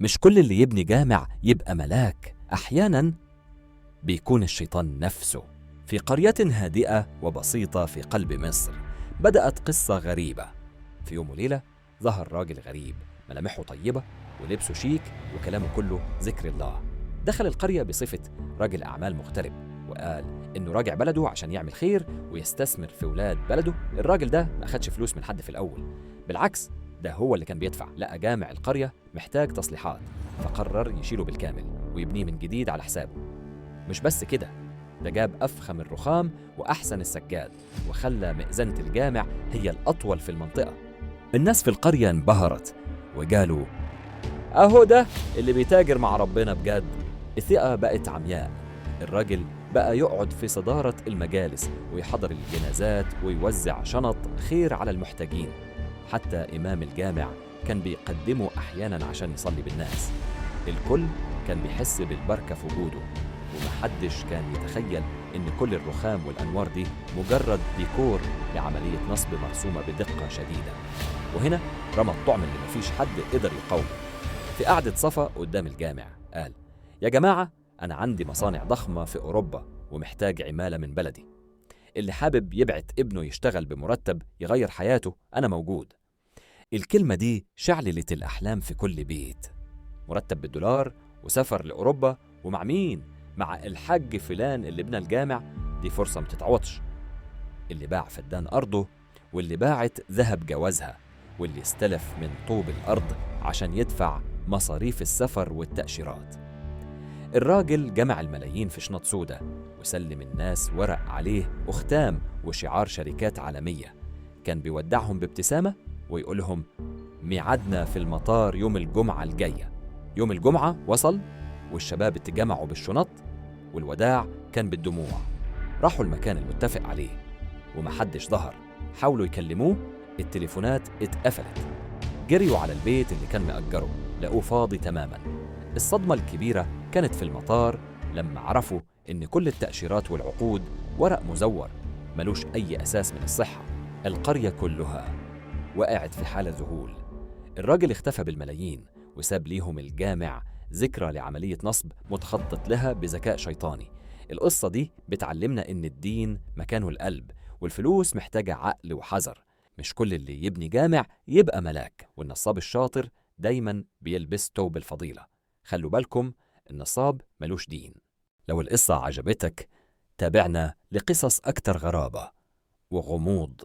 مش كل اللي يبني جامع يبقى ملاك، أحياناً بيكون الشيطان نفسه. في قرية هادئة وبسيطة في قلب مصر بدأت قصة غريبة. في يوم وليلة ظهر راجل غريب، ملامحه طيبة ولبسه شيك وكلامه كله ذكر الله. دخل القرية بصفة راجل أعمال مغترب، وقال إنه راجع بلده عشان يعمل خير ويستثمر في ولاد بلده. الراجل ده ما أخدش فلوس من حد في الأول، بالعكس ده هو اللي كان بيدفع. لقى جامع القرية محتاج تصليحات، فقرر يشيله بالكامل ويبنيه من جديد على حسابه. مش بس كده، ده جاب أفخم الرخام وأحسن السجاد، وخلى مئذنة الجامع هي الأطول في المنطقة. الناس في القرية انبهرت وقالوا أهو ده اللي بيتاجر مع ربنا بجد. الثقة بقت عمياء. الراجل بقى يقعد في صدارة المجالس ويحضر الجنازات ويوزع شنط خير على المحتاجين. حتى إمام الجامع كان بيقدمه أحياناً عشان يصلي بالناس. الكل كان بيحس بالبركة في وجوده، ومحدش كان يتخيل إن كل الرخام والأنوار دي مجرد ديكور لعملية نصب مرسومة بدقة شديدة. وهنا رمى الطعم اللي مفيش حد قدر يقاومه. في قعدة صفا قدام الجامع قال: يا جماعة، أنا عندي مصانع ضخمة في أوروبا ومحتاج عمالة من بلدي. اللي حابب يبعت ابنه يشتغل بمرتب يغير حياته أنا موجود. الكلمة دي شعللت الأحلام في كل بيت. مرتب بالدولار وسفر لأوروبا، ومع مين؟ مع الحاج فلان اللي بنى الجامع. دي فرصة متتعوضش. اللي باع فدان أرضه، واللي باعت ذهب جوازها، واللي استلف من طوب الأرض عشان يدفع مصاريف السفر والتأشيرات. الراجل جمع الملايين في شنط سودة وسلم الناس ورق عليه أختام وشعار شركات عالمية. كان بيودعهم بابتسامة ويقولهم: ميعادنا في المطار يوم الجمعة الجاية. يوم الجمعة وصل، والشباب اتجمعوا بالشنط، والوداع كان بالدموع. راحوا المكان المتفق عليه ومحدش ظهر. حاولوا يكلموه، التليفونات اتقفلت. جريوا على البيت اللي كان مأجره، لقوه فاضي تماما. الصدمة الكبيرة كانت في المطار لما عرفوا إن كل التأشيرات والعقود ورق مزور ملوش أي أساس من الصحة. القرية كلها وقعت في حالة ذهول. الراجل اختفى بالملايين وساب ليهم الجامع ذكرى لعملية نصب متخطط لها بذكاء شيطاني. القصة دي بتعلمنا إن الدين مكانه القلب، والفلوس محتاجة عقل وحذر. مش كل اللي يبني جامع يبقى ملاك، والنصاب الشاطر دايما بيلبس توب الفضيلة. خلوا بالكم، النصاب ملوش دين. لو القصة عجبتك تابعنا لقصص أكتر غرابة وغموض.